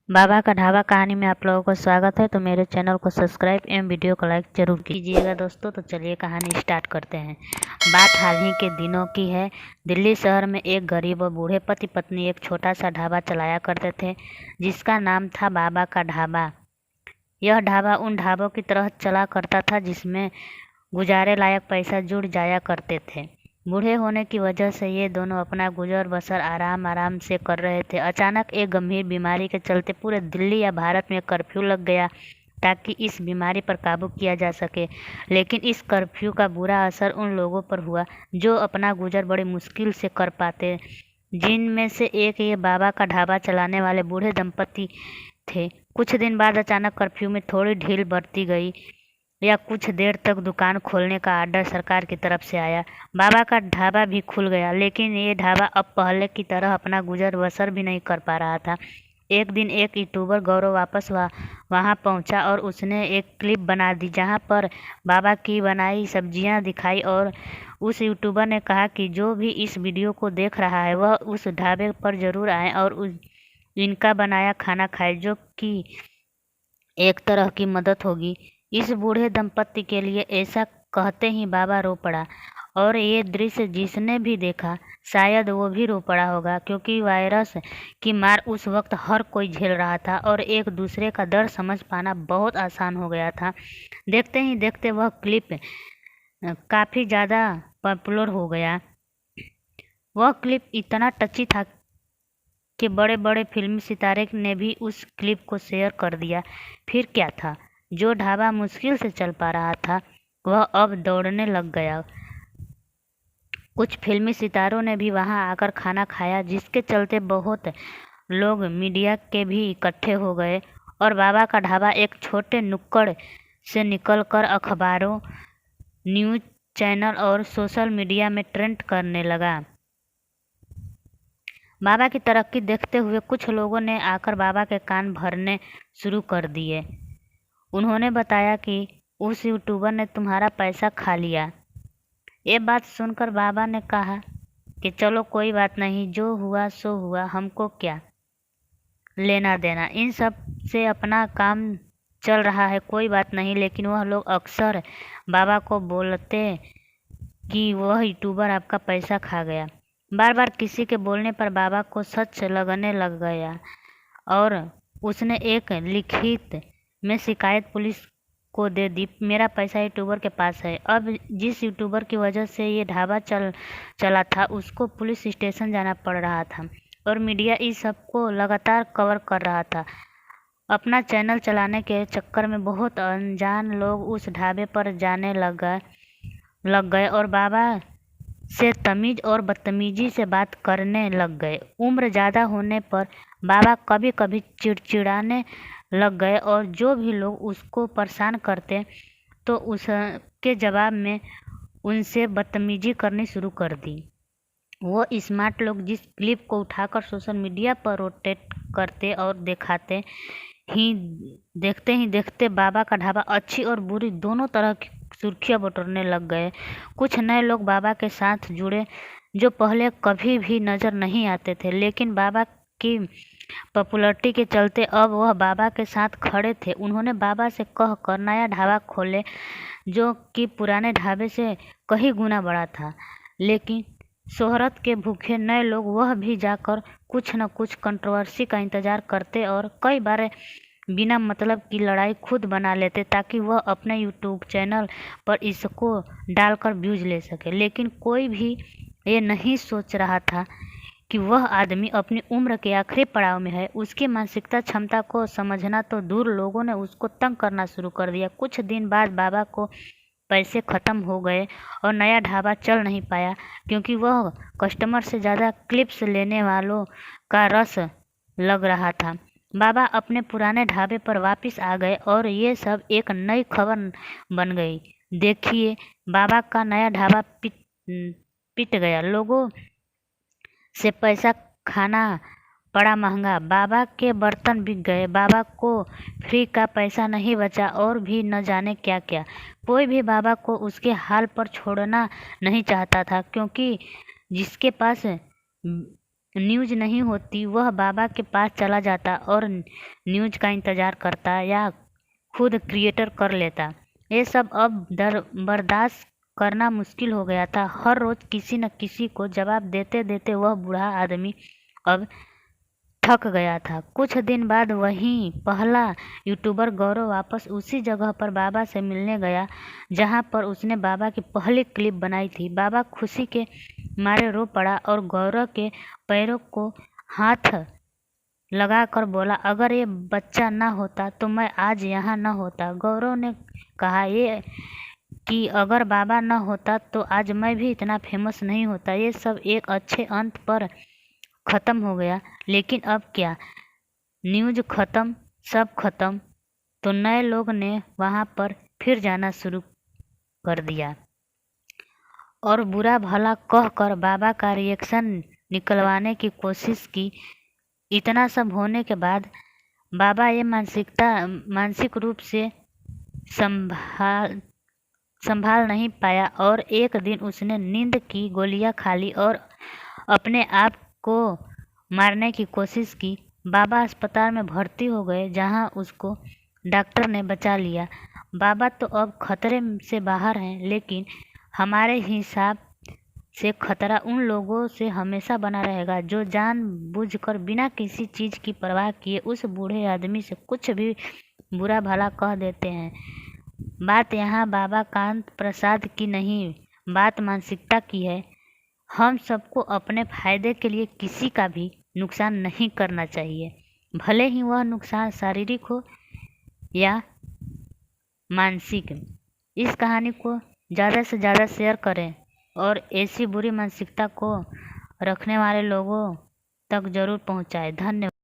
बाबा का ढाबा कहानी में आप लोगों को स्वागत है। तो मेरे चैनल को सब्सक्राइब एवं वीडियो को लाइक जरूर कीजिएगा दोस्तों। तो चलिए कहानी स्टार्ट करते हैं। बात हाल ही के दिनों की है। दिल्ली शहर में एक गरीब और बूढ़े पति पत्नी एक छोटा सा ढाबा चलाया करते थे, जिसका नाम था बाबा का ढाबा। यह ढाबा उन ढाबों की तरह चला करता था जिसमें गुजारे लायक पैसा जुड़ जाया करते थे। बूढ़े होने की वजह से ये दोनों अपना गुजर बसर आराम आराम से कर रहे थे। अचानक एक गंभीर बीमारी के चलते पूरे दिल्ली या भारत में कर्फ्यू लग गया ताकि इस बीमारी पर काबू किया जा सके। लेकिन इस कर्फ्यू का बुरा असर उन लोगों पर हुआ जो अपना गुजर बड़ी मुश्किल से कर पाते, जिनमें से एक ये बाबा का ढाबा चलाने वाले बूढ़े दंपति थे। कुछ दिन बाद अचानक कर्फ्यू में थोड़ी ढील बरती गई या कुछ देर तक दुकान खोलने का आर्डर सरकार की तरफ से आया। बाबा का ढाबा भी खुल गया, लेकिन ये ढाबा अब पहले की तरह अपना गुजर बसर भी नहीं कर पा रहा था। एक दिन एक यूट्यूबर गौरव वापस वहाँ पहुँचा और उसने एक क्लिप बना दी जहाँ पर बाबा की बनाई सब्जियाँ दिखाई, और उस यूट्यूबर ने कहा कि जो भी इस वीडियो को देख रहा है वह उस ढाबे पर ज़रूर आए और इनका बनाया खाना खाए, जो कि एक तरह की मदद होगी। इस बूढ़े दंपत्ति के लिए ऐसा कहते ही बाबा रो पड़ा, और ये दृश्य जिसने भी देखा शायद वो भी रो पड़ा होगा, क्योंकि वायरस की मार उस वक्त हर कोई झेल रहा था और एक दूसरे का दर्द समझ पाना बहुत आसान हो गया था। देखते ही देखते वह क्लिप काफ़ी ज़्यादा पॉपुलर हो गया। वह क्लिप इतना टची था कि बड़े बड़े फिल्मी सितारे ने भी उस क्लिप को शेयर कर दिया। फिर क्या था, जो ढाबा मुश्किल से चल पा रहा था वह अब दौड़ने लग गया। कुछ फिल्मी सितारों ने भी वहां आकर खाना खाया, जिसके चलते बहुत लोग मीडिया के भी इकट्ठे हो गए और बाबा का ढाबा एक छोटे नुक्कड़ से निकलकर अखबारों, न्यूज़ चैनल और सोशल मीडिया में ट्रेंड करने लगा। बाबा की तरक्की देखते हुए कुछ लोगों ने आकर बाबा के कान भरने शुरू कर दिए। उन्होंने बताया कि उस यूट्यूबर ने तुम्हारा पैसा खा लिया। ये बात सुनकर बाबा ने कहा कि चलो कोई बात नहीं, जो हुआ सो हुआ, हमको क्या लेना देना, इन सब से अपना काम चल रहा है, कोई बात नहीं। लेकिन वह लोग अक्सर बाबा को बोलते कि वह यूट्यूबर आपका पैसा खा गया। बार बार किसी के बोलने पर बाबा को सच लगने लग गया और उसने एक लिखित में शिकायत पुलिस को दे दी। मेरा पैसा यूट्यूबर के पास है। अब जिस यूट्यूबर की वजह से ये ढाबा चला था उसको पुलिस स्टेशन जाना पड़ रहा था और मीडिया इस सब को लगातार कवर कर रहा था। अपना चैनल चलाने के चक्कर में बहुत अनजान लोग उस ढाबे पर जाने लग गए और बाबा से तमीज़ और बदतमीजी से बात करने लग गए। उम्र ज़्यादा होने पर बाबा कभी कभी चिड़चिड़ाने लग गए और जो भी लोग उसको परेशान करते तो उसके जवाब में उनसे बदतमीजी करनी शुरू कर दी। वो स्मार्ट लोग जिस क्लिप को उठाकर सोशल मीडिया पर रोटेट करते और देखते ही देखते बाबा का ढाबा अच्छी और बुरी दोनों तरह की सुर्खियां बटोरने लग गए। कुछ नए लोग बाबा के साथ जुड़े जो पहले कभी भी नज़र नहीं आते थे, लेकिन बाबा की पॉपुलैरिटी के चलते अब वह बाबा के साथ खड़े थे। उन्होंने बाबा से कहकर नया ढाबा खोले जो कि पुराने ढाबे से कई गुना बड़ा था। लेकिन शोहरत के भूखे नए लोग वह भी जाकर कुछ न कुछ कंट्रोवर्सी का इंतज़ार करते और कई बार बिना मतलब की लड़ाई खुद बना लेते ताकि वह अपने यूट्यूब चैनल पर इसको डालकर व्यूज ले सके। लेकिन कोई भी ये नहीं सोच रहा था कि वह आदमी अपनी उम्र के आखिरी पड़ाव में है। उसकी मानसिकता क्षमता को समझना तो दूर, लोगों ने उसको तंग करना शुरू कर दिया। कुछ दिन बाद बाबा को पैसे ख़त्म हो गए और नया ढाबा चल नहीं पाया, क्योंकि वह कस्टमर से ज़्यादा क्लिप्स लेने वालों का रस लग रहा था। बाबा अपने पुराने ढाबे पर वापस आ गए और ये सब एक नई खबर बन गई। देखिए, बाबा का नया ढाबा पिट गया, लोगों से पैसा खाना पड़ा महंगा, बाबा के बर्तन बिक गए, बाबा को फ्री का पैसा नहीं बचा और भी न जाने क्या क्या। कोई भी बाबा को उसके हाल पर छोड़ना नहीं चाहता था, क्योंकि जिसके पास न्यूज़ नहीं होती वह बाबा के पास चला जाता और न्यूज़ का इंतज़ार करता या खुद क्रिएटर कर लेता। ये सब अब बर्दाश्त करना मुश्किल हो गया था। हर रोज़ किसी न किसी को जवाब देते देते वह बूढ़ा आदमी अब थक गया था। कुछ दिन बाद वही पहला यूट्यूबर गौरव वापस उसी जगह पर बाबा से मिलने गया जहां पर उसने बाबा की पहली क्लिप बनाई थी। बाबा खुशी के मारे रो पड़ा और गौरव के पैरों को हाथ लगाकर बोला, अगर ये बच्चा ना होता तो मैं आज यहाँ न होता। गौरव ने कहा ये कि अगर बाबा न होता तो आज मैं भी इतना फेमस नहीं होता। ये सब एक अच्छे अंत पर ख़त्म हो गया, लेकिन अब क्या? न्यूज़ ख़त्म, सब ख़त्म। तो नए लोग ने वहाँ पर फिर जाना शुरू कर दिया और बुरा भला कहकर बाबा का रिएक्शन निकलवाने की कोशिश की। इतना सब होने के बाद बाबा ये मानसिक रूप से संभाल नहीं पाया और एक दिन उसने नींद की गोलियां खा ली और अपने आप को मारने की कोशिश की। बाबा अस्पताल में भर्ती हो गए जहां उसको डॉक्टर ने बचा लिया। बाबा तो अब खतरे से बाहर हैं, लेकिन हमारे हिसाब से खतरा उन लोगों से हमेशा बना रहेगा जो जानबूझकर बिना किसी चीज़ की परवाह किए उस बूढ़े आदमी से कुछ भी बुरा भला कह देते हैं। बात यहाँ बाबा कांत प्रसाद की नहीं, बात मानसिकता की है। हम सबको अपने फायदे के लिए किसी का भी नुकसान नहीं करना चाहिए, भले ही वह नुकसान शारीरिक हो या मानसिक। इस कहानी को ज़्यादा से ज़्यादा शेयर करें और ऐसी बुरी मानसिकता को रखने वाले लोगों तक ज़रूर पहुँचाएं। धन्यवाद।